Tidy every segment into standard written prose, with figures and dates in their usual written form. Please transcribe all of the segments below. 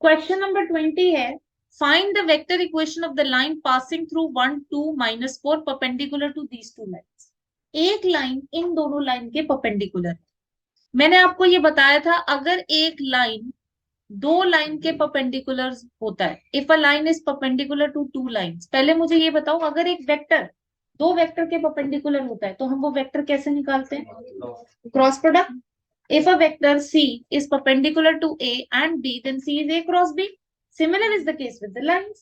Question number 20 है, find the vector equation of the line passing through 1 2 -4 perpendicular to these two lines. एक line इन दोनों line के perpendicular है। मैंने आपको ये बताया था, अगर एक लाइन दो लाइन के परपेंडिकुलर होता है, if a line is perpendicular to two lines. पहले मुझे ये बताओ, अगर एक वेक्टर दो वेक्टर के परपेंडिकुलर होता है तो हम वो वेक्टर कैसे निकालते हैं? Cross product. If a vector C is perpendicular to A and B, then C is A cross B. Similar is the case with the lines.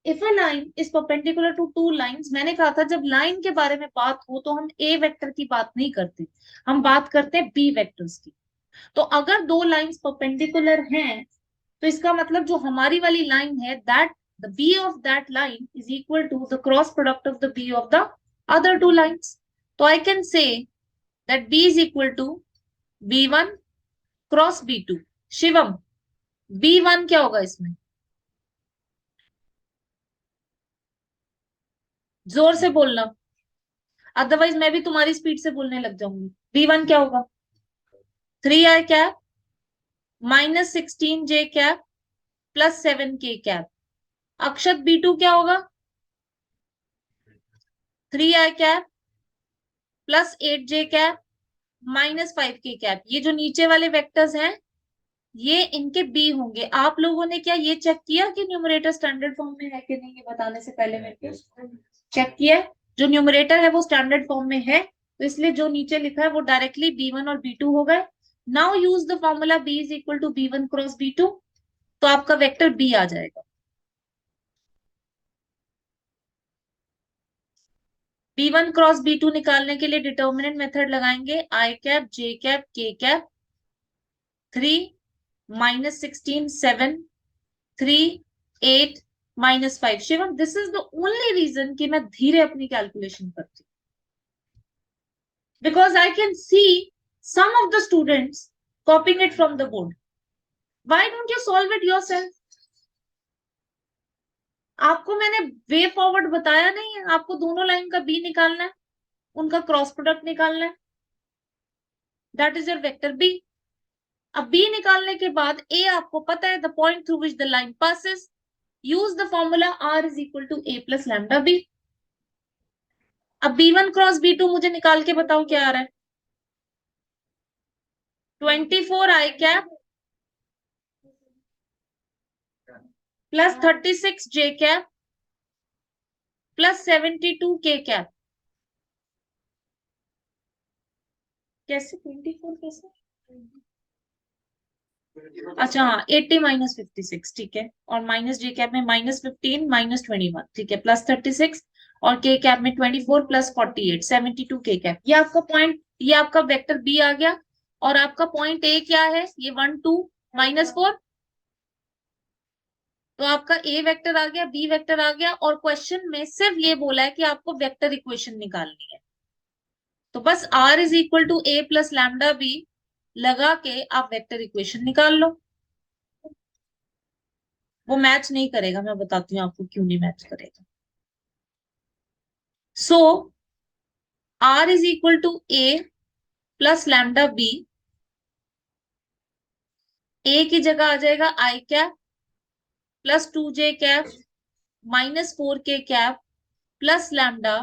If a line is perpendicular to two lines, मैंने कहा था जब line के बारे में बात हो तो हम A वेक्टर की बात नहीं करते, हम बात करते हैं B वेक्टर्स की। तो अगर दो लाइंस परपेंडिकुलर हैं तो इसका मतलब जो हमारी वाली लाइन है, that the B of that line is equal to the cross product of the B of the other two lines. तो I can say that B is equal to B1 cross B2। Shivam, B1 क्या होगा इसमें? जोर से बोलना, otherwise मैं भी तुम्हारी स्पीड से बोलने लग जाऊंगी। B1 क्या होगा? 3i cap -16j cap +7k cap. अक्षत, B2 क्या होगा? 3i cap +8j cap -5k cap. ये जो नीचे वाले वेक्टर्स हैं ये इनके बी होंगे। आप लोगों ने क्या ये चेक किया कि न्यूमरेटर स्टैंडर्ड फॉर्म में है कि नहीं? ये बताने से पहले मेरे को चेक किया। जो न्यूमरेटर है वो स्टैंडर्ड फॉर्म में है, तो इसलिए जो नीचे लिखा है वो डायरेक्टली B1 और B2 हो गए। Now use the formula B is equal to B1 cross B2, तो आपका वेक्टर B आ जाएगा। B1 क्रॉस B2 निकालने के लिए डिटर्मिनेंट मेथड लगाएंगे, i cap j cap k cap. 3 -16 7 3 8 -5। Shivam, this is the only reason कि मैं धीरे अपनी कैलकुलेशन करती हूँ, because I can see some of the students copying it from the board. Why don't you solve it yourself? आपको मैंने way forward बताया नहीं है, आपको दोनों लाइन का बी निकालना है, उनका क्रॉस प्रोडक्ट निकालना है, that is your vector b. अब बी निकालने के बाद ए आपको पता है, the point through which the line passes, use the formula r is equal to A plus lambda b. अब B1 क्रॉस B2 मुझे निकाल के बताओ क्या आ रहा है? 24i cap +36j cap +72k cap. कैसे 24 कैसे? अच्छा हाँ, 80 -56, ठीक है। और माइनस जे कैप में -15 -21, ठीक है, +36 और के कैप में 24 +48 72k कैप। ये आपका पॉइंट, ये आपका वेक्टर बी आ गया। और आपका पॉइंट ए क्या है? ये 1 2 -4। तो आपका ए वेक्टर आ गया, बी वेक्टर आ गया, और क्वेश्चन में सिर्फ ये बोला है कि आपको वेक्टर इक्वेशन निकालनी है। तो बस r is equal to A plus lambda b लगा के आप वेक्टर इक्वेशन निकाल लो। वो मैच नहीं करेगा, मैं बताती हूँ आपको क्यों नहीं मैच करेगा। So R is equal to A plus lambda B. A की जगह आ जाएगा I cap +2j cap -4k cap plus lambda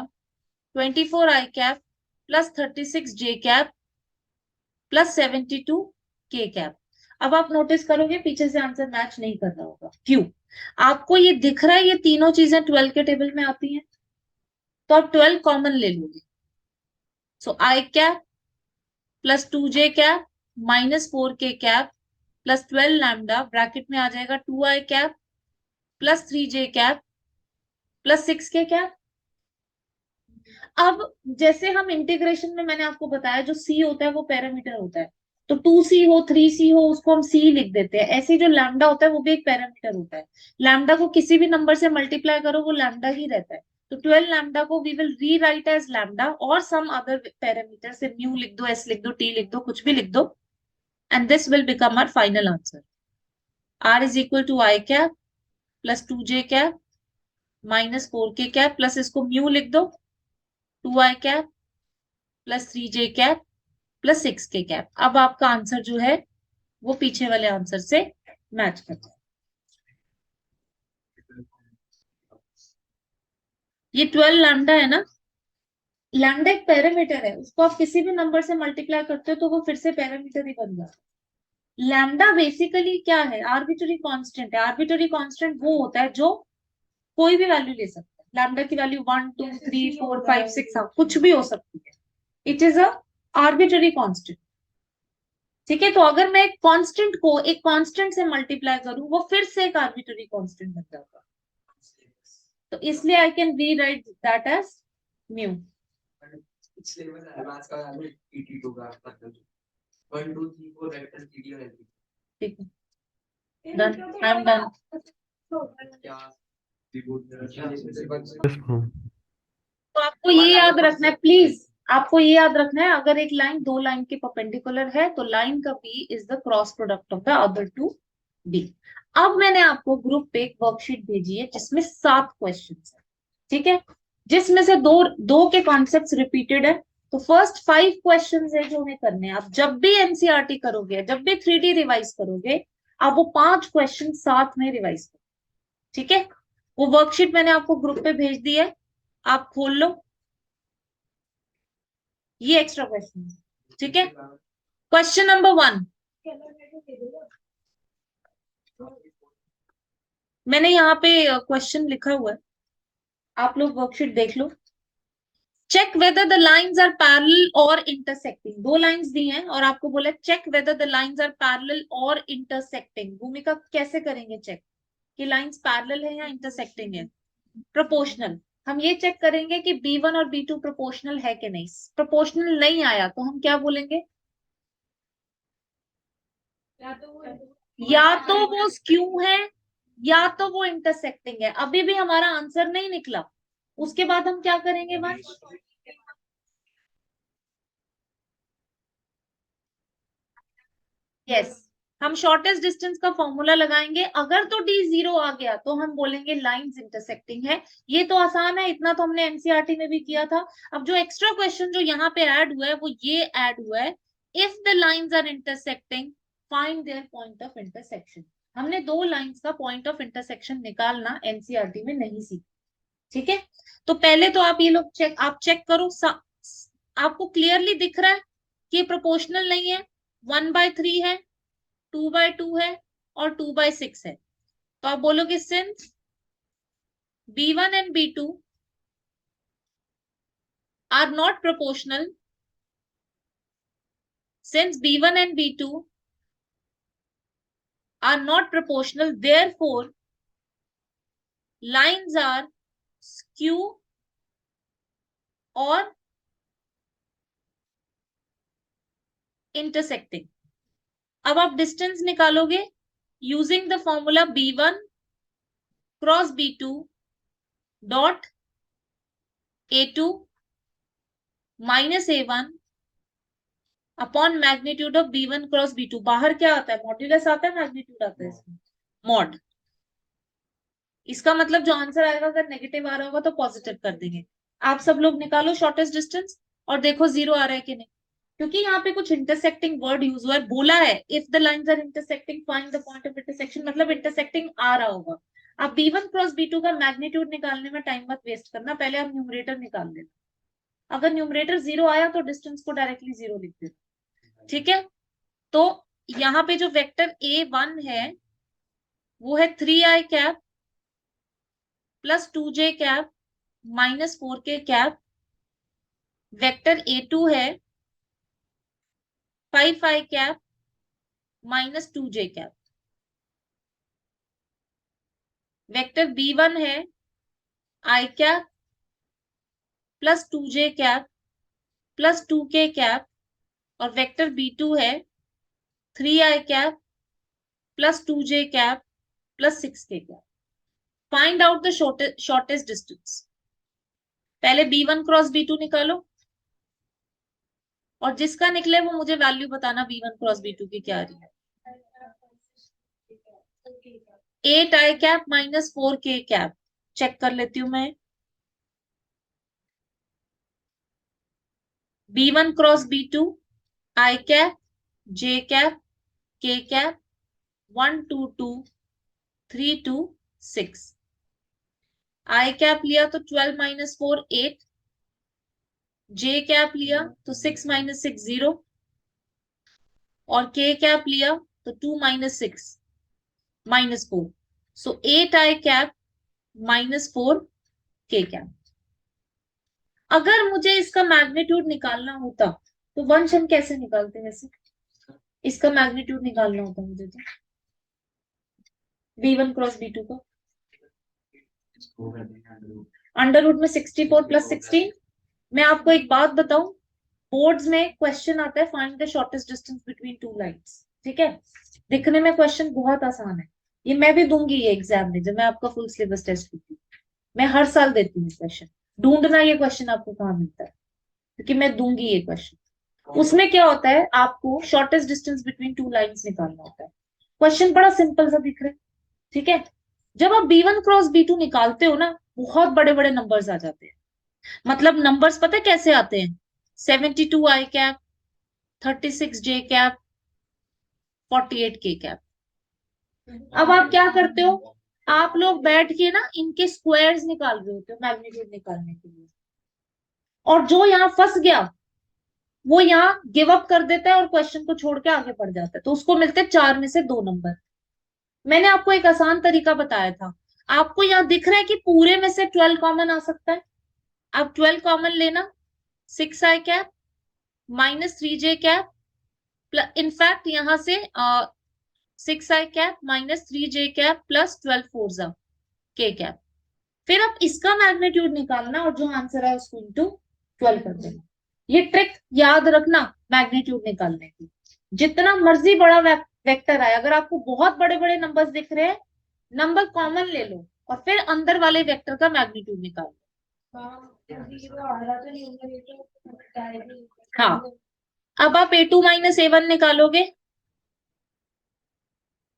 24i cap +36j cap +72k cap. अब आप नोटिस करोगे पीछे से आंसर मैच नहीं कर रहा होगा। क्यों? आपको ये दिख रहा है ये तीनों चीजें 12 के टेबल में आती हैं, तो आप 12 कॉमन ले लोगे। So I cap +2j cap -4k cap +12 lambda bracket में आ जाएगा 2i cap +3j cap +6k cap. अब जैसे हम इंटीग्रेशन में, मैंने आपको बताया जो सी होता है वो पैरामीटर होता है, तो 2c हो 3c हो उसको हम सी लिख देते हैं। ऐसे जो लैम्डा होता है वो भी एक पैरामीटर होता है। लैम्डा को किसी भी नंबर से मल्टीप्लाई करो वो लैम्डा ही रहता है। तो 12 लैम्डा को वी विल री राइट एज लैम्डा और सम अदर पैरामीटर से म्यू लिख दो, एस लिख दो, टी लिख दो, कुछ भी लिख दो, and this will become our final answer. R is equal to i cap +2j cap -4k cap plus इसको म्यू लिख दो 2i cap +3j cap +6k cap. अब आपका आंसर जो है वो पीछे वाले आंसर से मैच करता है। ये 12 लैम्डा है ना, लैम्डा एक पैरामीटर है, उसको आप किसी भी नंबर से मल्टीप्लाई करते हो तो वो फिर से पैरामीटर ही बन जाता है। लैम्डा बेसिकली क्या है, आर्बिट्ररी कांस्टेंट है। आर्बिट्ररी कांस्टेंट वो होता है जो कोई भी वैल्यू ले सकता है। लैम्डा की वैल्यू 1 2 3 4 5 6 कुछ भी हो सकती है। It is a arbitrary constant. ठीक है, तो अगर मैं एक कांस्टेंट को एक कांस्टेंट से मल्टीप्लाई करूं, वो फिर से एक आर्बिट्ररी कांस्टेंट बन जाता। तो इसलिए I can rewrite that as mu. ठीक है, डन, आई एम डन। तो आपको ये याद रखना है प्लीज, आपको ये याद रखना है, अगर एक लाइन दो लाइन के परपेंडिकुलर है तो लाइन का b is the cross product of the other two b. अब मैंने आपको ग्रुप पे एक वर्कशीट भेजी है जिसमें 7 क्वेश्चन है। ठीक है, जिसमें से दो दो के कॉन्सेप्ट रिपीटेड है। तो फर्स्ट 5 क्वेश्चन है जो हमें करने हैं। आप जब भी एनसीईआरटी करोगे, जब भी 3D रिवाइज करोगे, आप वो 5 क्वेश्चन साथ में रिवाइज करो। ठीक है, वो वर्कशीट मैंने आपको ग्रुप पे भेज दी है, आप खोल लो। ये एक्स्ट्रा क्वेश्चन, ठीक है। क्वेश्चन नंबर 1, मैंने यहाँ पे क्वेश्चन लिखा हुआ है, आप लोग वर्कशीट देख लो। Check whether the lines are parallel और इंटरसेक्टिंग। दो लाइंस दी हैं और आपको बोला check whether the lines are parallel और इंटरसेक्टिंग। भूमिका कैसे करेंगे चेक कि लाइंस पैरेलल है या इंटरसेक्टिंग है? प्रोपोर्शनल। हम ये चेक करेंगे कि B1 और B2 प्रोपोर्शनल है कि नहीं। प्रोपोर्शनल नहीं आया तो हम क्या बोलेंगे? या तो वो स्क्यू है या तो वो इंटरसेक्टिंग है। अभी भी हमारा आंसर नहीं निकला, उसके बाद हम क्या करेंगे वंश? यस, हम शॉर्टेस्ट डिस्टेंस का फॉर्मूला लगाएंगे। अगर तो D 0 आ गया तो हम बोलेंगे लाइंस इंटरसेक्टिंग है। ये तो आसान है, इतना तो हमने एनसीईआरटी में भी किया था। अब जो एक्स्ट्रा क्वेश्चन जो यहाँ पे ऐड हुआ है वो ये ऐड हुआ है, if the lines are intersecting find their point of intersection. हमने दो लाइंस का पॉइंट ऑफ इंटरसेक्शन निकालना एनसीईआरटी में नहीं सीखा। ठीक है, तो पहले तो आप ये लोग चेक करो, आपको क्लियरली दिख रहा है कि प्रोपोर्शनल नहीं है। 1/3 है, 2/2 है और 2/6 है। तो आप बोलोगे since B1 and B2 are not proportional, since B1 and B2 are not proportional, therefore lines are skew or intersecting। अब आप डिस्टेंस निकालोगे using the formula B1 cross B2 dot A2 minus A1 upon magnitude of B1 cross B2। बाहर क्या आता है? Modulus आता है, magnitude आता है इसमें मॉड। इसका मतलब जो आंसर आएगा अगर नेगेटिव आ रहा होगा तो पॉजिटिव कर देंगे। आप सब लोग निकालो शॉर्टेस्ट डिस्टेंस और देखो 0 आ रहा है कि नहीं, क्योंकि यहाँ पे कुछ इंटरसेक्टिंग वर्ड यूज हुआ है। बोला है if the lines are intersecting find the point of intersection, मतलब इंटरसेक्टिंग आ रहा होगा। आप B1 क्रॉस B2 का मैग्नीट्यूड निकालने में टाइम मत वेस्ट करना, पहले आप न्यूमरेटर निकाल लेना। अगर न्यूमरेटर 0 आया तो डिस्टेंस को डायरेक्टली 0 लिख देना। ठीक है, तो यहाँ पे जो वेक्टर A1 है वो है 3i cap plus 2j cap minus 4k cap. Vector A2 है 5i cap minus 2j cap. Vector B1 है i cap plus 2j cap plus 2k cap. और वेक्टर B2 है 3i cap plus 2j cap plus 6k cap. Find out the shortest distance. पहले B1 cross B2 निकालो और जिसका निकले वो मुझे वैल्यू बताना B1 क्रॉस B2 की क्या आ रही है। 8i cap minus 4k cap. Check कर लेती हूँ मैं। B1 cross B2 i cap j cap k cap 1 2 2 3 2 6। I cap लिया तो 12 माइनस 4 8, जे कैप लिया तो 6 माइनस 6 0, और के कैप लिया तो 2 माइनस 6 माइनस 4, सो 8 आई कैप माइनस 4 के कैप। अगर मुझे इसका मैग्नीट्यूड निकालना होता तो वंश हम कैसे निकालते वैसे? इसका मैग्नीट्यूड निकालना होता मुझे तो B1 क्रॉस B2 का अंडर रूट में 64 प्लस 16। मैं आपको एक बात बताऊं, बोर्ड्स में क्वेश्चन आता है find the shortest distance between two lines, ठीक है? दिखने में क्वेश्चन बहुत आसान है, ये मैं भी दूंगी ये एग्जाम में जब मैं आपका फुल सिलेबस टेस्ट करती हूँ। मैं हर साल देती हूँ क्वेश्चन, ढूंढना ये क्वेश्चन आपको कहाँ मिलता है, क्योंकि मैं दूंगी ये क्वेश्चन। उसमें क्या होता है, आपको shortest distance between two lines निकालना होता है। क्वेश्चन बड़ा सिंपल सा दिख रहा है, ठीक है? जब आप B1 क्रॉस B2 निकालते हो ना, बहुत बड़े बड़े नंबर्स आ जाते हैं। मतलब नंबर्स पता है कैसे आते हैं? 72 आई कैप, 36 जे कैप, 48 के कैप। अब आप क्या करते हो, आप लोग बैठ के ना इनके स्क्वायर्स निकाल रहे होते हो मैग्नीट्यूड निकालने के लिए, और जो यहाँ फंस गया वो यहाँ गिव अप कर देता है और क्वेश्चन को छोड़ के आगे बढ़ जाता है, तो उसको मिलते हैं 4 में से 2 नंबर। मैंने आपको एक आसान तरीका बताया था। आपको यहाँ दिख रहा है कि पूरे में से 12 कॉमन आ सकता है, आप 12 कॉमन लेना, 6 आई कैप माइनस 3 जे कैप, इनफैक्ट यहां से 6 आई कैप माइनस 3 जे कैप प्लस 12 फोर के कैप। फिर आप इसका मैग्नीट्यूड निकालना और जो आंसर है उसको इंटू 12 कर देना। ये ट्रिक याद रखना मैग्नीट्यूड निकालने की। जितना मर्जी बड़ा वेक्टर आए, अगर आपको बहुत बड़े बड़े नंबर्स दिख रहे हैं, नंबर कॉमन ले लो और फिर अंदर वाले वेक्टर का मैग्नीट्यूड निकालो। हाँ, अब आप A2 माइनस A1 निकालोगे,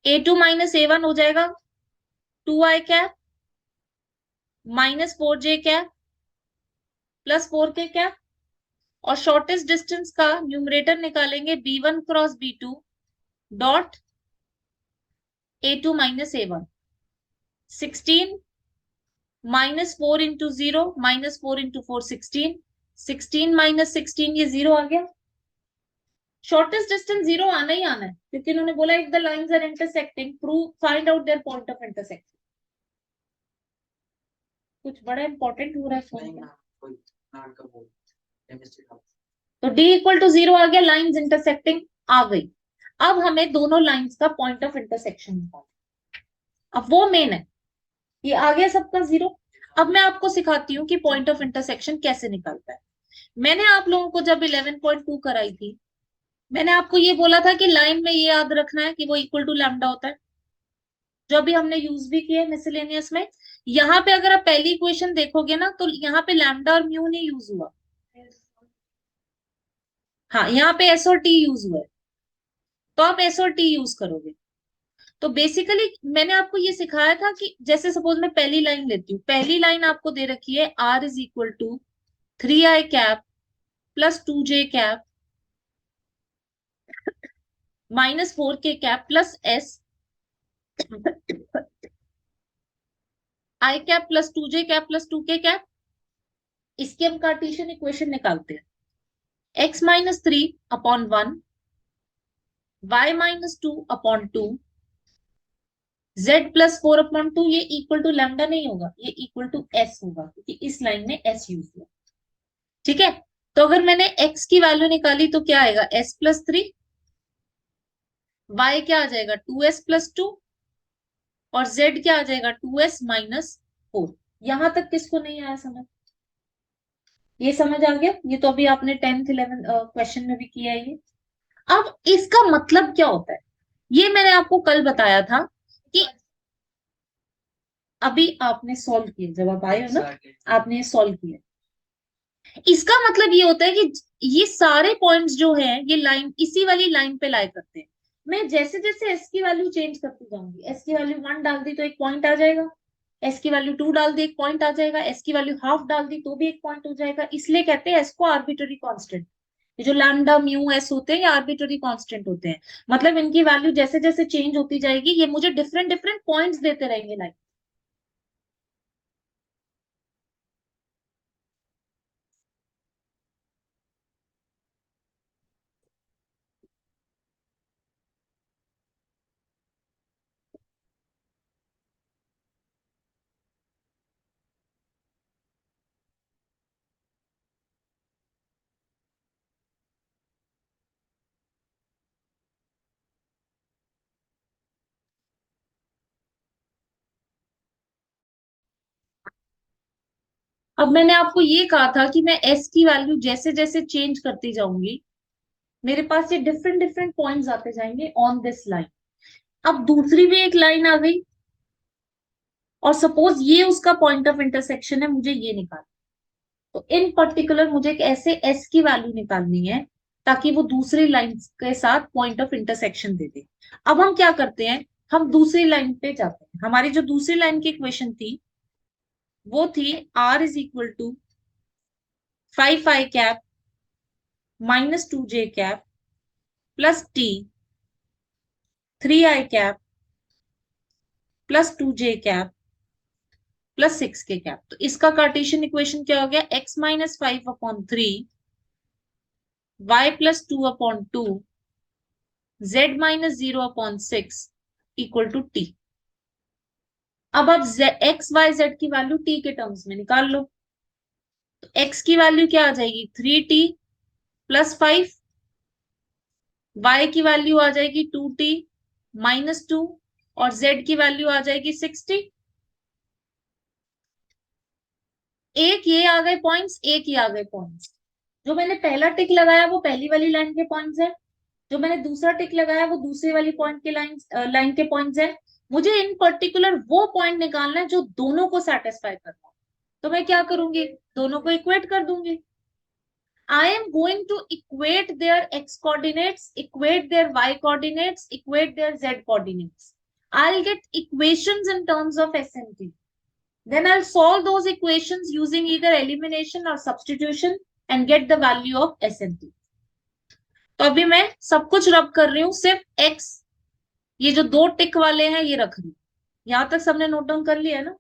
A2 माइनस A1 हो जाएगा 2 आई कैप माइनस 4 जे कैप प्लस 4 के कैप, और शॉर्टेस्ट डिस्टेंस का न्यूमरेटर निकालेंगे B1 cross B2 dot A2 minus A1। 16 minus 4 into 0 minus 4 into 4 16, 16 minus 16 ये 0 आ गया। शॉर्टेस्ट डिस्टेंस 0 आना ही आना है, क्योंकि उन्होंने बोला if the lines are intersecting prove find out their point of intersection. कुछ बड़ा इंपॉर्टेंट हो रहा है तो D इक्वल टू 0 आ गया, लाइंस इंटरसेक्टिंग आ गई। अब हमें दोनों लाइंस का पॉइंट ऑफ इंटरसेक्शन निकालना, अब वो मेन है। ये आ गया सबका 0। अब मैं आपको सिखाती हूँ कि पॉइंट ऑफ इंटरसेक्शन कैसे निकालता है। मैंने आप लोगों को जब 11.2 कराई थी, मैंने आपको ये बोला था कि लाइन में ये याद रखना है कि वो इक्वल टू लैम्डा होता है, जो अभी हमने यूज भी किया है मिसलेनियस में। यहाँ पे अगर आप पहली इक्वेशन देखोगे ना, तो यहाँ पे लैम्डा और म्यू नहीं यूज हुआ, हाँ यहाँ पे एस और टी यूज हुआ है, तो आप एस और टी यूज करोगे। तो बेसिकली मैंने आपको ये सिखाया था कि जैसे सपोज मैं पहली लाइन लेती हूँ, पहली लाइन आपको दे रखी है R is equal to 3 i cap plus 2 j cap minus 4 k cap plus s i cap plus 2 j cap plus 2 k cap. इसकी हम कार्टेशियन इक्वेशन निकालते हैं, x minus 3 upon 1, y minus 2 upon 2, z plus 4 upon 2। ये equal to lambda नहीं होगा, ये equal to s होगा, क्योंकि इस लाइन में s यूज हुआ, ठीक है? तो अगर मैंने x की वैल्यू निकाली तो क्या आएगा, s प्लस 3, y क्या आ जाएगा 2s प्लस 2, और z क्या आ जाएगा 2s माइनस 4। यहां तक किसको नहीं आया समझ? ये समझ आ गया? ये तो अभी आपने 10th 11th क्वेश्चन में भी किया है ये। अब इसका मतलब क्या होता है, ये मैंने आपको कल बताया था कि अभी आपने सॉल्व किया, जब आप आए हो ना आपने सॉल्व किया। इसका मतलब ये होता है कि ये सारे पॉइंट्स जो हैं ये लाइन इसी वाली लाइन पे लाई करते हैं। मैं जैसे जैसे एस की वैल्यू चेंज करती जाऊंगी, एस की वैल्यू 1 डाल दी तो एक पॉइंट आ जाएगा, एस की वैल्यू 2 डाल दी एक पॉइंट आ जाएगा, एस की वैल्यू हाफ डाल दी तो भी एक पॉइंट हो जाएगा। इसलिए कहते हैं एस को आर्बिट्ररी कांस्टेंट। ये जो लैम्डा म्यू एस होते हैं ये आर्बिट्ररी कांस्टेंट होते हैं, मतलब इनकी वैल्यू जैसे जैसे चेंज होती जाएगी ये मुझे डिफरेंट डिफरेंट पॉइंट्स देते रहेंगे लाइक। अब मैंने आपको ये कहा था कि मैं s की वैल्यू जैसे जैसे चेंज करती जाऊंगी मेरे पास ये डिफरेंट डिफरेंट पॉइंट्स आते जाएंगे ऑन दिस लाइन। अब दूसरी भी एक लाइन आ गई और सपोज ये उसका पॉइंट ऑफ इंटरसेक्शन है, मुझे ये निकालना। तो इन पर्टिकुलर मुझे एक ऐसे s की वैल्यू निकालनी है ताकि वो दूसरी लाइन के साथ पॉइंट ऑफ इंटरसेक्शन दे दे। अब हम क्या करते हैं, हम दूसरी लाइन पे जाते हैं। हमारी जो दूसरी लाइन की इक्वेशन थी वो थी r is equal to 5i cap minus 2j cap plus t 3i cap plus 2j cap plus 6k cap. तो इसका कार्टेशियन इक्वेशन क्या हो गया, x minus 5/3 y plus 2/2 z minus 0/6 equal to t। अब आप x y z की value t के terms में निकाल लो। तो x की वैल्यू क्या आ जाएगी 3t प्लस 5, y की वैल्यू आ जाएगी 2t माइनस 2 और z की वैल्यू आ जाएगी 60। एक ये आ गए पॉइंट्स, एक ये आ गए पॉइंट्स। जो मैंने पहला टिक लगाया वो पहली वाली लाइन के पॉइंट्स है, जो मैंने दूसरा टिक लगाया वो दूसरी वाली पॉइंट के लाइन के पॉइंट्स है। मुझे इन पर्टिकुलर वो पॉइंट निकालना है जो दोनों को सेटिस्फाई करता है। तो मैं क्या करूंगी, दोनों को इक्वेट कर दूंगी। I am going to equate their x coordinates, equate their y coordinates, equate their z coordinates. I'll get equations in terms of SMT. Then I'll solve those equations using either elimination or substitution and get the value of SMT. तो अभी मैं सब कुछ रब कर रही हूँ, सिर्फ x ये जो दो टिक वाले हैं ये रख रही हूँ। यहां तक सबने नोट डाउन कर लिया है ना।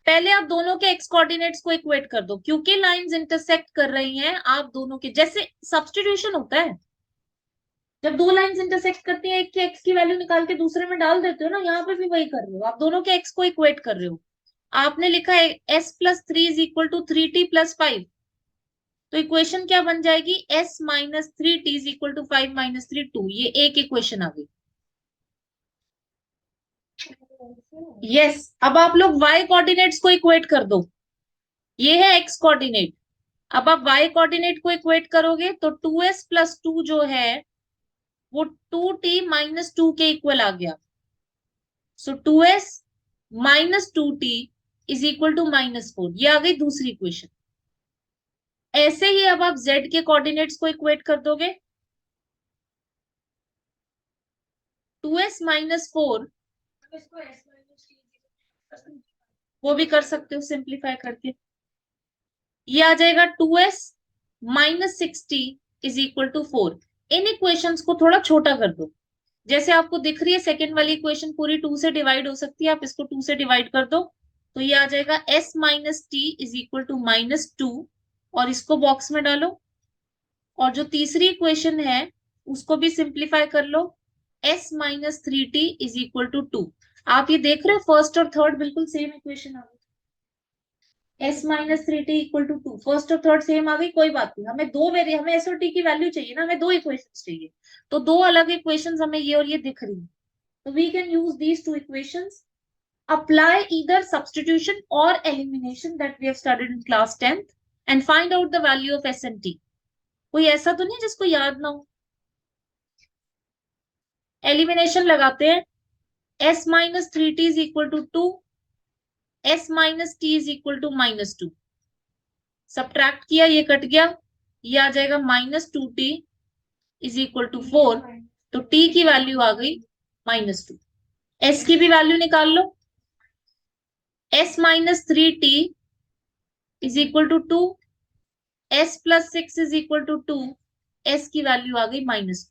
पहले आप दोनों के एक्स कोऑर्डिनेट्स को इक्वेट कर दो, क्योंकि लाइंस इंटरसेक्ट कर रही हैं। आप दोनों के जैसे सब्स्टिट्यूशन होता है, जब दो लाइंस इंटरसेक्ट करती हैं एक के एक्स की वैल्यू निकाल के दूसरे में डाल देते हो ना, यहाँ पे भी वही कर रहे हो। आप दोनों के एक्स को इक्वेट कर रहे हो। आपने लिखा है s plus 3 is equal to 3t plus 5। तो इक्वेशन क्या बन जाएगी, s minus 3t is equal to 5 minus 3 2। ये एक इक्वेशन आ गई। यस अब आप लोग y कोऑर्डिनेट्स को इक्वेट कर दो। ये है x कोऑर्डिनेट। अब आप y कोऑर्डिनेट को इक्वेट करोगे तो 2s प्लस 2 जो है वो 2t माइनस 2 के इक्वल आ गया। So 2s minus 2t is equal to -4। ये आ गई दूसरी इक्वेशन। ऐसे ही अब आप z के कोऑर्डिनेट्स को इक्वेट कर दोगे। 2s माइनस 4 वो भी कर सकते हो सिंप्लीफाई करके। ये आ जाएगा 2s minus 60 is equal to 4। इन इक्वेशंस को थोड़ा छोटा कर दो। जैसे आपको दिख रही है सेकेंड वाली इक्वेशन पूरी 2 से डिवाइड हो सकती है, आप इसको 2 से डिवाइड कर दो तो ये आ जाएगा s minus t is equal to -2 और इसको बॉक्स में डालो। और जो तीसरी इक्वेशन है उसको भी सिंप्लीफाई कर लो, s minus 3t is equal to 2। आप ये देख रहे हो फर्स्ट और थर्ड बिल्कुल सेम इक्वेशन आ गई। s minus 3t equal to 2, first और थर्ड सेम आ गई। कोई बात नहीं, हमें हमें s और t की वैल्यू चाहिए ना, हमें दो इक्वेशन चाहिए। तो दो अलग इक्वेशन हमें ये और ये दिख रही है। So we can use these two equations, apply either substitution or elimination that we have studied in class 10th and find out the value of S and T. कोई ऐसा तो नहीं जिसको याद ना हो। एलिमिनेशन लगाते हैं, s minus 3t is equal to 2, s minus t is equal to -2। Subtract किया, ये कट गया, ये आ जाएगा -2t इज इक्वल टू 4। तो t की वैल्यू आ गई -2। s की भी वैल्यू निकाल लो, s minus 3t is equal to 2, s plus 6 is equal to 2। s की वैल्यू आ गई -2।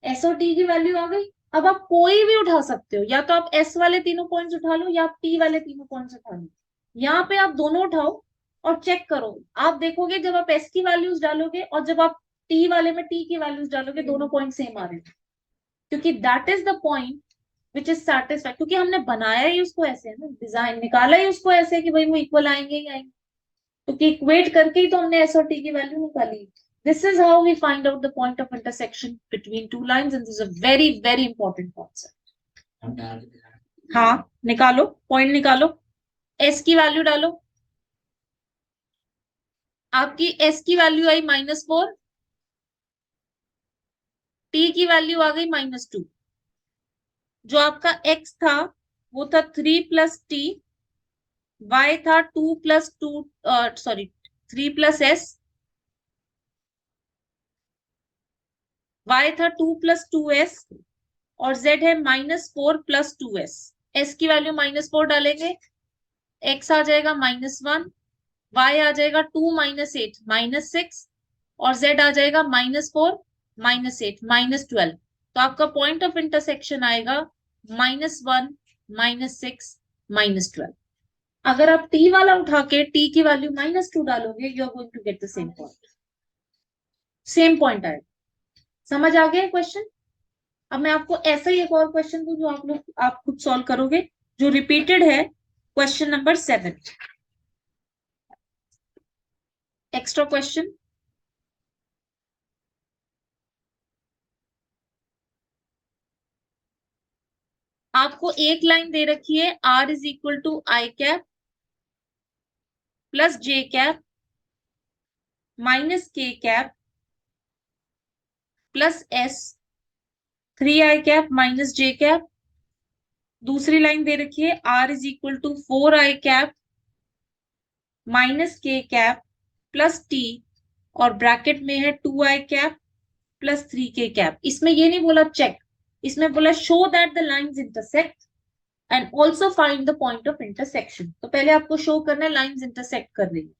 s और t की वैल्यू आ गई। अब आप कोई भी उठा सकते हो, या तो आप s वाले तीनों पॉइंट्स उठा लो या आप t वाले तीनों पॉइंट्स उठा लो। यहाँ पे आप दोनों उठाओ और चेक करो। आप देखोगे जब आप s की वैल्यूज डालोगे और जब आप t वाले में t की वैल्यूज डालोगे दोनों पॉइंट सेम आ रहे हैं, क्योंकि that is the point which is satisfied. क्योंकि हमने बनाया ही उसको ऐसे है ना, डिजाइन निकाला ही उसको ऐसे कि भाई वो इक्वल आएंगे ही आएंगे, क्योंकि इक्वेट करके ही तो हमने s और t की वैल्यू निकाली। This is how we find out the point of intersection between two lines, and this is a very very important concept. हाँ निकालो, पॉइंट निकालो। एस की वैल्यू डालो, आपकी एस की वैल्यू आई -4, टी की वैल्यू आ गई -2, जो आपका एक्स था वो था 3 + t, वाई था 2 + 2, सॉरी 3 + s, वाई था 2 + 2s, और z है -4 + 2s। s की वैल्यू -4 डालेंगे, x आ जाएगा -1, y आ जाएगा 2 - 8 -6, और z आ जाएगा -4 -8 -12। तो आपका पॉइंट ऑफ इंटरसेक्शन आएगा -1 -6 -12। अगर आप t वाला उठा के t की वैल्यू -2 डालोगे, you are going to get the same point, same point आएगा। समझ आ गया क्वेश्चन? अब मैं आपको ऐसा ही एक और क्वेश्चन दूं जो आप खुद सॉल्व करोगे, जो रिपीटेड है, क्वेश्चन नंबर 7, एक्स्ट्रा क्वेश्चन। आपको एक लाइन दे रखी है, r = i cap + j cap -k cap + s 3i cap -j cap. दूसरी लाइन दे रखी है, r = 4i cap -k cap + t, और ब्रैकेट में है 2i कैप +3k कैप। इसमें ये नहीं बोला चेक, इसमें बोला show that the lines intersect and also find the point of intersection. तो पहले आपको शो करना है लाइंस इंटरसेक्ट कर रही है,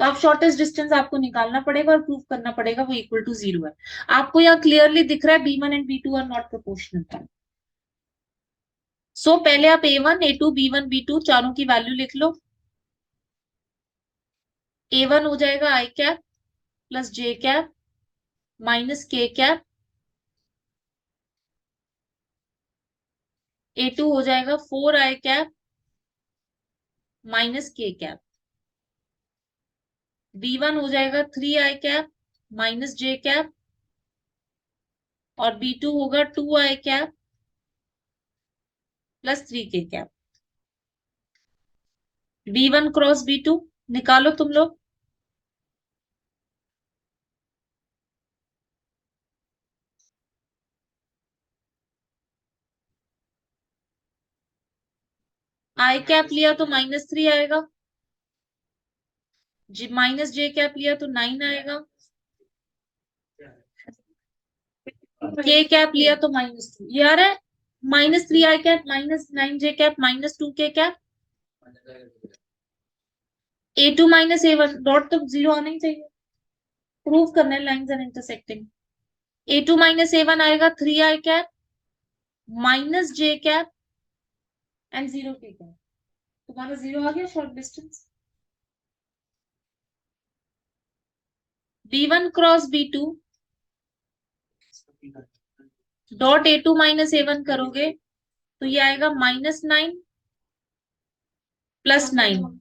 तो आप शॉर्टेस्ट डिस्टेंस आपको निकालना पड़ेगा और प्रूव करना पड़ेगा वो = 0 है। आपको यहाँ क्लियरली दिख रहा है B1 and B2 are not proportional. So पहले आप A1 A2 B1 B2 चारों की वैल्यू लिख लो। A1 हो जाएगा i cap + j cap -k cap, A2 हो जाएगा 4i cap -k cap, B1 हो जाएगा 3i कैप -j कैप, और B2 होगा 2i cap +3k cap. B1 cross B2 निकालो तुम लोग। i कैप लिया तो -3 आएगा, -j कैप लिया तो 9 आएगा, k कैप लिया तो -2, ये आ रहा है -3i cap -9j cap -2k cap. A2 - A1 dot तो 0 आना ही चाहिए, प्रूव करना है lines are intersecting. A2 - A1 आएगा 3i cap -j cap and 0k cap. तुम्हारा 0 आ गया short distance. B1 cross B2 dot A2 - A1 करोगे तो ये आएगा -9 +9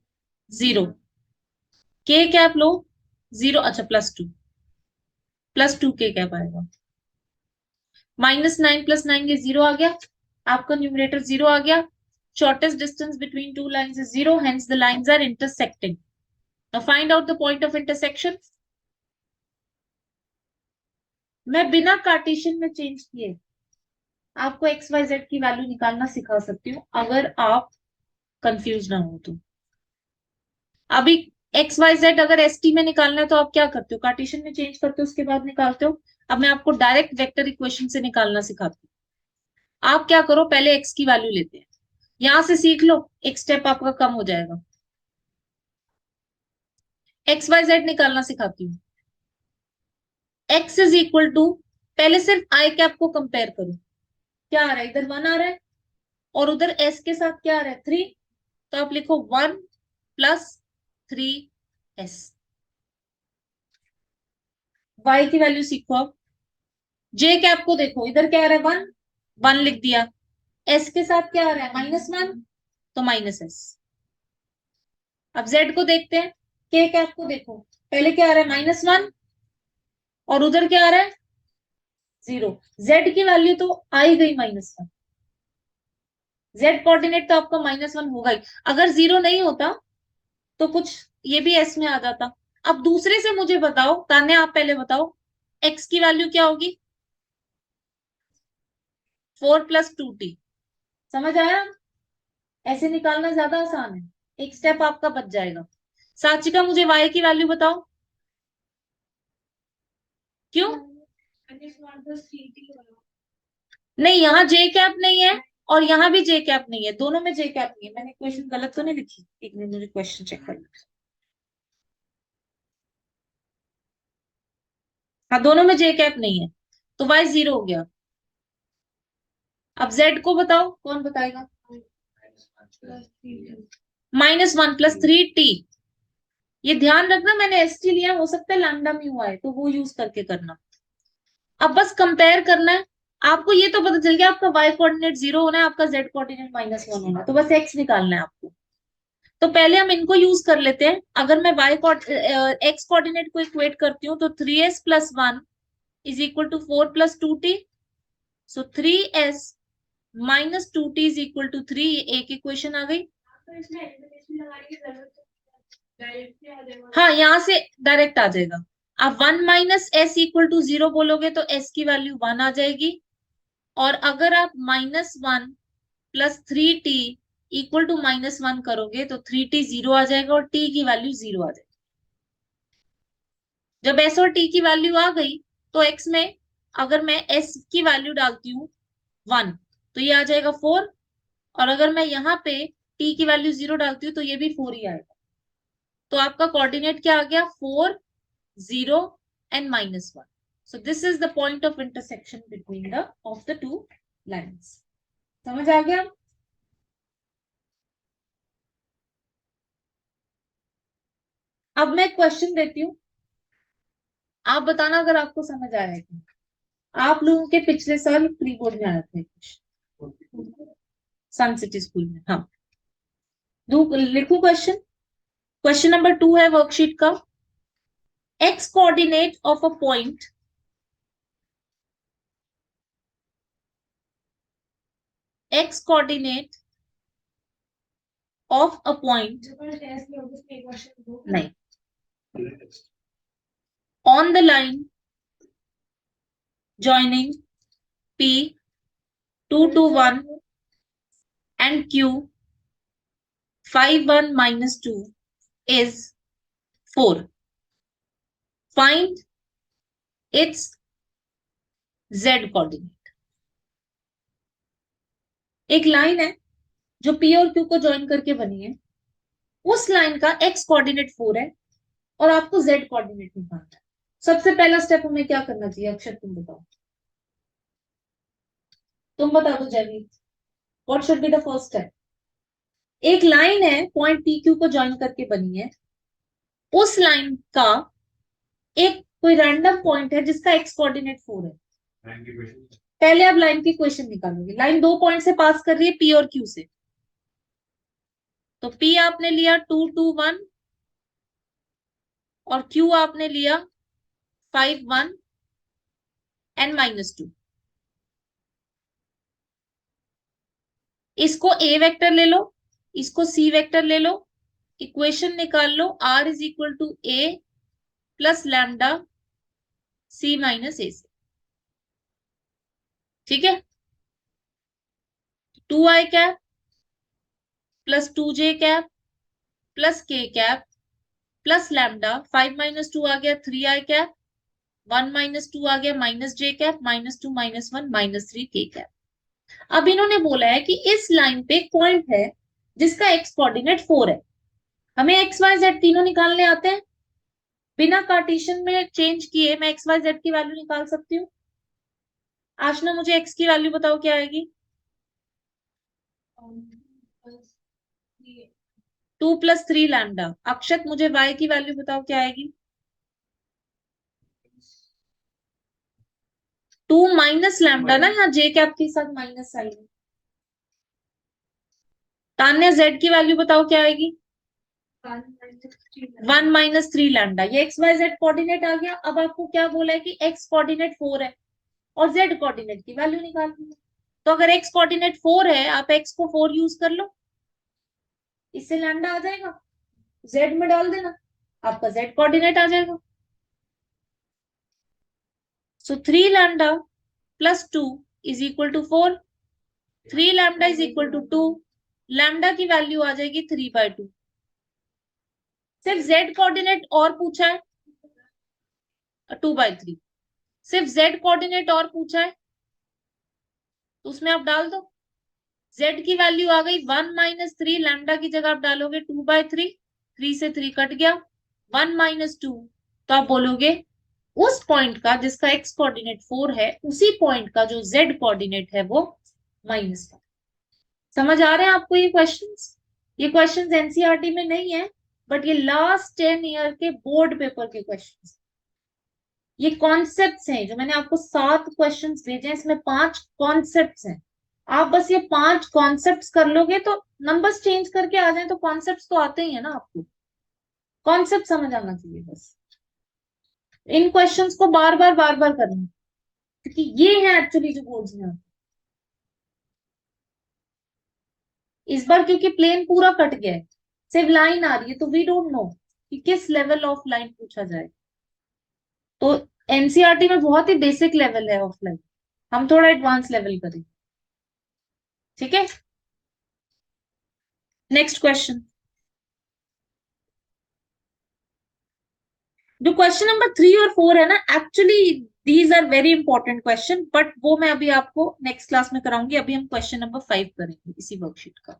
0, k कैप लो 0, अच्छा +2k कैप आएगा, -9 +9 ये 0 आ गया, आपका न्यूमरेटर 0 आ गया। Shortest distance between two lines is 0, hence the lines are intersecting. Now find out the point of intersection. मैं बिना कार्टेशियन में चेंज किए आपको XYZ की वैल्यू निकालना सिखा सकती हूँ, अगर आप कंफ्यूज ना हो तो। अभी XYZ अगर ST में निकालना है तो आप क्या करते हो, कार्टेशियन में चेंज करते हो उसके बाद निकालते हो। अब मैं आपको डायरेक्ट वेक्टर इक्वेशन से निकालना सिखाती हूँ। आप क्या करो, पहले x की वैल्यू लेते हैं, यहां से सीख लो, एक स्टेप आपका कम हो जाएगा। XYZ निकालना सिखाती हूँ। x = पहले सिर्फ i कैप को कंपेयर करो, क्या आ रहा है, इधर 1 आ रहा है और उधर s के साथ क्या आ रहा है 3, तो आप लिखो 1 + 3s। y की वैल्यू सीखो आप। j कैप को देखो, इधर क्या आ रहा है 1, 1 लिख दिया, s के साथ क्या आ रहा है -1, तो -s। अब z को देखते हैं, k कैप को देखो, पहले क्या आ रहा है -1 और उधर क्या आ रहा है 0, z की वैल्यू तो आ ही गई -1, जेड कोऑर्डिनेट तो आपका -1 होगा ही, अगर 0 नहीं होता तो कुछ ये भी एस में आ जाता। अब दूसरे से मुझे बताओ, तान्या आप पहले बताओ, एक्स की वैल्यू क्या होगी? 4 + 2t। समझ आया? ऐसे निकालना ज्यादा आसान है, एक स्टेप आपका बच जाएगा। साचिका मुझे वाई की वैल्यू बताओ। क्यों नहीं? यहाँ जे कैप नहीं है और यहाँ भी जे कैप नहीं है, दोनों में जे कैप नहीं है। मैंने क्वेश्चन गलत तो नहीं लिखी? एक मिनट, मुझे क्वेश्चन चेक करना। हाँ, दोनों में जे कैप नहीं है, तो वाई 0 हो गया। अब जेड को बताओ, कौन बताएगा? -1 + 3t। ये ध्यान रखना, मैंने एस टी लिया, हो सकता है लैम्डा म्यू आए, तो वो यूज करके करना। अब बस कंपेयर करना है आपको। ये तो पता चल गया आपका वाई कोऑर्डिनेट 0 होना है, आपका जेड कोऑर्डिनेट -1 होना है, तो बस एक्स निकालना है आपको। तो पहले हम इनको यूज कर लेते हैं। अगर मैं वाई एक्स कोऑर्डिनेट को इक्वेट करती हूँ तो 3s + 1 = 4 + 2t। सो 3s - 2t = 3। एक इक्वेशन आ गई। हाँ, यहाँ से डायरेक्ट आ जाएगा। आप 1 - s = 0 बोलोगे तो s की वैल्यू 1 आ जाएगी। और अगर आप -1 + 3t = -1 करोगे तो 3t 0 आ जाएगा और t की वैल्यू 0 आ जाएगी। जब s और t की वैल्यू आ गई तो x में अगर मैं s की वैल्यू डालती हूँ 1 तो ये आ जाएगा 4। और अगर मैं यहाँ पे t की वैल्यू 0 डालती हूँ तो ये भी 4 ही आएगा। तो आपका कोऑर्डिनेट क्या आ गया? 4, 0 and -1। So this is the point of intersection between the two lines। समझ आ गया? अब मैं क्वेश्चन देती हूँ, आप बताना अगर आपको समझ आया है कि आप लोगों के पिछले साल प्री बोर्ड में आए थे कुछ सन सिटी स्कूल में। हाँ, लिखू क्वेश्चन। क्वेश्चन नंबर 2 है वर्कशीट का। X coordinate of a point x coordinate of a point नहीं on the line joining P 2 to 1 and Q 5 1 - 2 is 4। Find its z coordinate। एक लाइन है जो P और Q को ज्वाइन करके बनी है, उस लाइन का x कोऑर्डिनेट 4 है और आपको z कोऑर्डिनेट निकालना है। सबसे पहला स्टेप हमें क्या करना चाहिए? अक्षर तुम बताओ, तुम बता दो Jaiveer, what should be the first step? एक लाइन है पॉइंट पी क्यू को ज्वाइन करके बनी है, उस लाइन का एक कोई रैंडम पॉइंट है जिसका एक्स कोऑर्डिनेट 4 है। पहले आप लाइन की इक्वेशन निकालोगे। लाइन 2 पॉइंट से पास कर रही है, पी और क्यू से। तो पी आपने लिया 2 2 1 और क्यू आपने लिया 5 1 एंड -2। इसको ए वेक्टर ले लो, इसको सी वेक्टर ले लो, इक्वेशन निकाल लो। R = a + lambda c - a से। ठीक है? 2i cap + 2j cap + k cap + lambda 5 - 2 आ गया 3i कैप, 1 - 2 आ गया -j कैप, -2 - 1 -3 k कैप। अब इन्होंने बोला है कि इस लाइन पे पॉइंट है जिसका एक्स कोऑर्डिनेट 4 है। हमें एक्स वाई जेड तीनों निकालने आते हैं, बिना कार्टेशियन में चेंज किए मैं एक्स वाई जेड की वैल्यू निकाल सकती हूँ। आशना मुझे एक्स की वैल्यू बताओ क्या आएगी? 2 + 3 लैम्डा। अक्षत मुझे वाई की वैल्यू बताओ क्या आएगी? 2 - लैम्डा ना, यहाँ जे कैप के साथ माइनस साइन। तान्या जेड की वैल्यू बताओ क्या आएगी? 1 - 3 लैम्डा। ये एक्स वाई जेड कोऑर्डिनेट आ गया। अब आपको क्या बोला है कि एक्स कोऑर्डिनेट 4 है और जेड कोऑर्डिनेट की वैल्यू निकालनी है। तो अगर x कोऑर्डिनेट 4 है, आप x को 4 यूज कर लो, इससे लैम्डा आ जाएगा, z में डाल देना, आपका z कोऑर्डिनेट आ जाएगा। So 3 lambda plus 2 is equal to 4, 3 lambda is equal to 2, lambda की वैल्यू आ जाएगी 3/2। सिर्फ z कोऑर्डिनेट और पूछा है 2/3, सिर्फ z कोऑर्डिनेट और पूछा है तो उसमें आप डाल दो, z की वैल्यू आ गई 1 - 3, लैम्डा की जगह आप डालोगे 2/3, 3 से 3 कट गया, 1 - 2, तो आप बोलोगे उस पॉइंट का जिसका x कोऑर्डिनेट 4 है, उसी पॉइंट का जो z कोऑर्डिनेट है वो -1। समझ आ रहे हैं आपको ये क्वेश्चंस? ये क्वेश्चंस एनसीईआरटी में नहीं है, बट ये लास्ट 10 ईयर के बोर्ड पेपर के क्वेश्चंस। ये कॉन्सेप्ट्स हैं जो मैंने आपको 7 क्वेश्चंस भेजे हैं, इसमें 5 कॉन्सेप्ट्स हैं। आप बस ये 5 कॉन्सेप्ट्स कर लोगे तो नंबर्स चेंज करके आ जाए तो कॉन्सेप्ट्स तो आते ही है ना आपको, कॉन्सेप्ट समझ आना चाहिए बस। इन क्वेश्चंस को बार बार करना, क्योंकि ये है एक्चुअली जो बोर्ड्स में आते। इस बार क्योंकि प्लेन पूरा कट गया है, सिर्फ लाइन आ रही है, तो वी डोंट नो कि किस लेवल ऑफ लाइन पूछा जाए। तो एनसीईआरटी में बहुत ही बेसिक लेवल है ऑफ लाइन, हम थोड़ा एडवांस लेवल करें, ठीक है। नेक्स्ट क्वेश्चन, जो क्वेश्चन नंबर 3 और 4 है ना, actually these are very important question, but वो मैं अभी आपको नेक्स्ट क्लास में कराऊंगी। अभी हम क्वेश्चन नंबर 5 करेंगे इसी वर्कशीट का।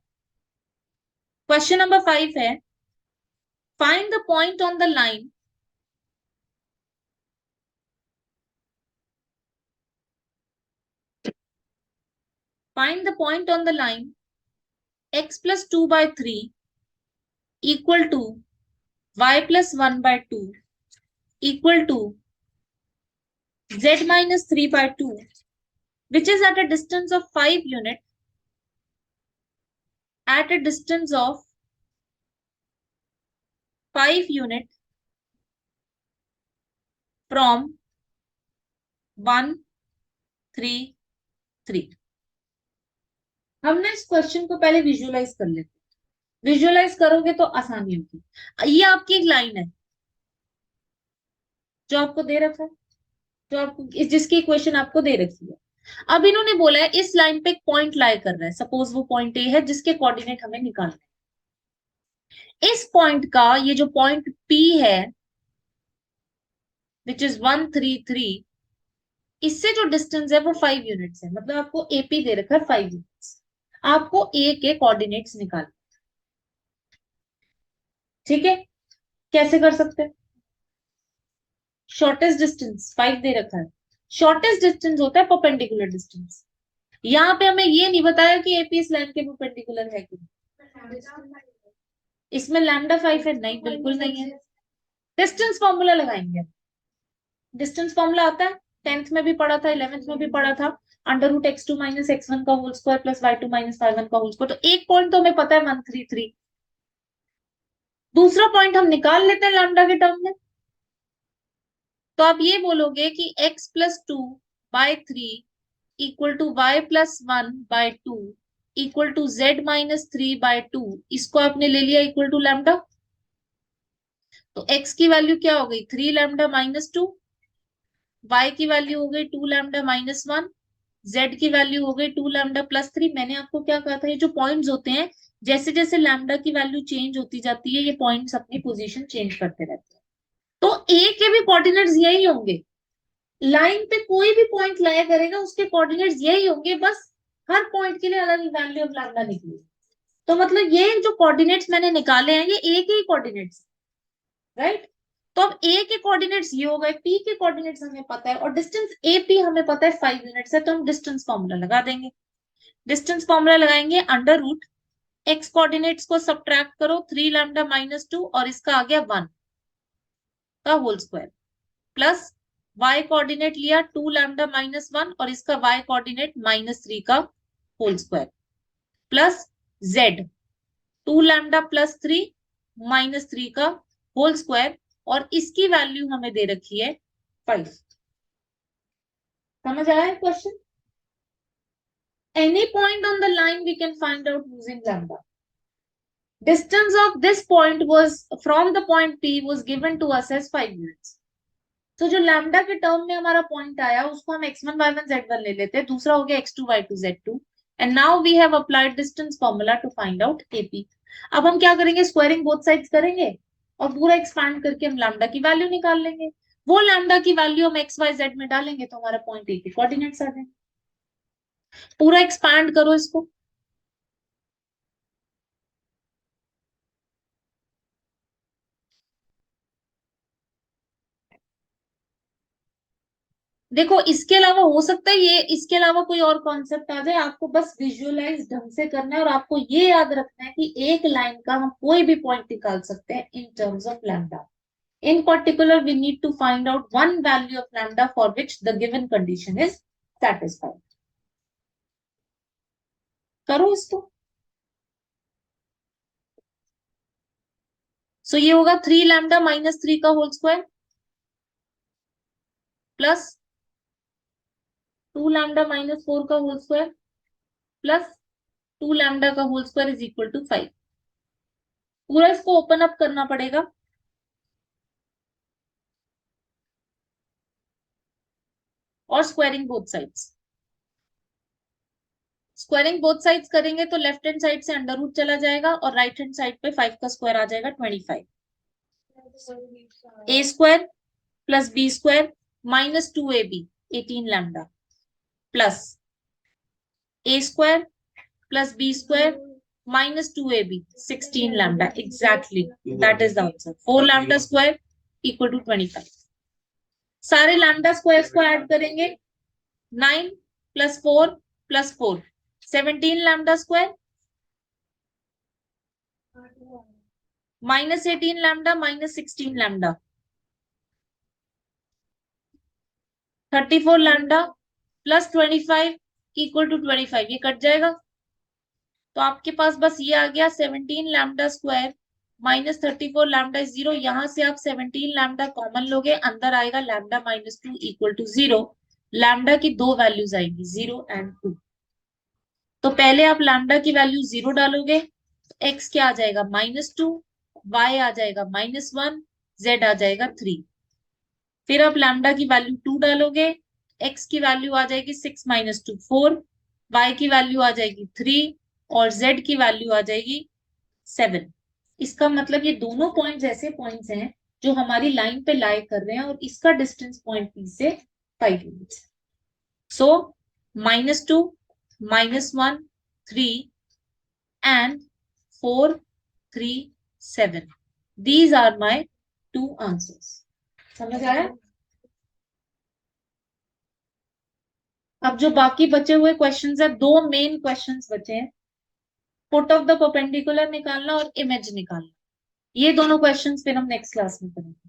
क्वेश्चन नंबर 5 है, find the point on the line find the point on the line x plus 2/3 equal to y plus 1/2 equal to z minus 3/2, which is at a distance of 5 unit, at a distance of 5 unit from 1 3 3। हमने इस question को पहले visualise कर लेते, visualise करोगे तो आसानी होगी। ये आपकी एक लाइन है जो आपको दे रखा है, जो आपको जिसकी इक्वेशन आपको दे रखी है। अब इन्होंने बोला है इस लाइन पे एक पॉइंट लाई कर रहा है, सपोज वो पॉइंट ए है जिसके कोऑर्डिनेट हमें निकालना है। इस पॉइंट का ये जो पॉइंट पी है विच इज 133, इससे जो डिस्टेंस है वो 5 यूनिट्स है, मतलब आपको एपी दे रखा है 5 यूनिट्स, आपको ए के कोऑर्डिनेट्स निकालने, ठीक है। कैसे कर सकते हैं? शॉर्टेस्ट डिस्टेंस 5 दे रखा है, शॉर्टेस्ट डिस्टेंस होता है परपेंडिकुलर डिस्टेंस। यहाँ पे हमें ये नहीं बताया कि एपी इस लाइन के परपेंडिकुलर है कि नहीं। इसमें लैम्डा 5 है, नहीं बिल्कुल नहीं है। डिस्टेंस फॉर्मूला लगाएंगे, डिस्टेंस फॉर्मूला आता है, 10th में भी पढ़ा था, 11th में भी पढ़ा था, √x2 - x1 का whole square plus y2 - y1 का होल स्क्वायर। तो एक पॉइंट तो हमें पता है 133, दूसरा पॉइंट हम निकाल लेते हैं लैम्डा के टर्म में। तो आप ये बोलोगे कि x + 2/3 equal to y + 1/2 equal to z - 3/2, इसको आपने ले लिया इक्वल टू लैम्डा। तो x की वैल्यू क्या हो गई 3 लैम्डा - 2, y की वैल्यू हो गई 2 लैम्डा - 1, z की वैल्यू हो गई 2 लैम्डा + 3। मैंने आपको क्या कहा था, ये जो पॉइंट्स होते हैं जैसे जैसे लैम्डा की वैल्यू चेंज होती जाती है, ये पॉइंट्स अपनी पोजीशन चेंज करते रहते हैं। तो ए के भी कोऑर्डिनेट्स यही होंगे, लाइन पे कोई भी पॉइंट लाया करेगा उसके कोऑर्डिनेट्स यही होंगे, बस हर पॉइंट के लिए अलग वैल्यू ऑफ लैम्डा निकलेगी। तो मतलब ये जो कोऑर्डिनेट्स मैंने निकाले हैं ये ए के ही कोऑर्डिनेट्स, राइट। तो अब ए के कोऑर्डिनेट्स ये हो गए, पी के कोऑर्डिनेट्स हमें पता है और डिस्टेंस ए पी हमें पता है 5 यूनिट्स है, तो हम डिस्टेंस फॉर्मूला लगा देंगे। डिस्टेंस फॉर्मूला लगाएंगे, √x कोऑर्डिनेट्स को सब्ट्रैक्ट करो, 3 लैम्डा - 2 और इसका आ गया 1 का whole square, plus y coordinate लिया 2 लैम्डा - 1 और इसका y कोऑर्डिनेट -3 का whole square, plus z 2 lambda + 3 -3 का होल स्क्वायर, और इसकी वैल्यू हमें दे रखी है 5। समझ आया question? any point on the line we can find out using lambda. Distance of this point was from the point P was given to us as 5 units. तो जो लैम्डा के टर्म में हमारा पॉइंट आया उसको हम x1 y1 z1 ले लेते हैं, दूसरा हो गया x2 y2 z2, and now we have applied distance formula to find out AP. अब हम क्या करेंगे, स्क्वायरिंग बोथ साइड्स करेंगे और पूरा एक्सपैंड करके हम लैम्डा की वैल्यू निकाल लेंगे. वो लैम्डा की वैल्यू हम x y z में डालेंगे तो हमारा पॉइंट A के कोऑर्डिनेट्स आ जाएंगे. पूरा एक्सपैंड करो इसको. देखो इसके अलावा हो सकता है ये, इसके अलावा कोई और कॉन्सेप्ट आ जाए, आपको बस विजुअलाइज ढंग से करना है और आपको ये याद रखना है कि एक लाइन का हम कोई भी पॉइंट निकाल सकते हैं in terms of lambda. In particular, we need to find out one value of lambda for which the given condition is satisfied. करो इसको. So ये होगा 3 lambda minus 3 का whole square plus 2 lambda minus 4 का whole square plus 2 lambda का whole square is equal to 5. पूरा इसको open up करना पड़ेगा और squaring both sides. Squaring both sides करेंगे तो लेफ्ट हैंड साइड से अंडर रूट चला जाएगा और राइट हैंड साइड पे 5 का स्क्वायर आ जाएगा 25. a square plus b square minus 2ab 18 lambda plus a square plus b square minus 2ab 16 lambda. Exactly, that is the answer. 4 lambda square equal to 25. सारे lambda squares को add करेंगे. 9 plus 4 plus 4 17 lambda square minus 18 lambda minus 16 lambda 34 lambda plus 25 equal to 25. ये cut जाएगा तो आपके पास बस ये आ गया 17 lambda square minus 34 lambda is 0. यहां से आप 17 लैम्डा कॉमन लोगे, अंदर आएगा lambda minus 2 equal to 0. Lambda की दो वैल्यूज आएंगी 0 एंड 2. तो पहले आप लैम्डा की वैल्यू 0 डालोगे तो x क्या आ जाएगा -2, y आ जाएगा -1, z आ जाएगा 3. फिर आप लैम्डा की वैल्यू 2 डालोगे, x की वैल्यू आ जाएगी 6 - 2 4, y की वैल्यू आ जाएगी 3 और z की वैल्यू आ जाएगी 7. इसका मतलब ये दोनों पॉइंट्स ऐसे पॉइंट्स हैं जो हमारी लाइन पे लाई कर रहे हैं और इसका डिस्टेंस पॉइंट P से 5 units. So -2, -1, 3 and 4, 3, 7. These are my 2 answers. समझ आया? अब जो बाकी बचे हुए क्वेश्चंस है, दो मेन क्वेश्चंस बचे हैं. फुट ऑफ द परपेंडिकुलर निकालना और इमेज निकालना. ये दोनों क्वेश्चंस फिर हम नेक्स्ट क्लास में करेंगे.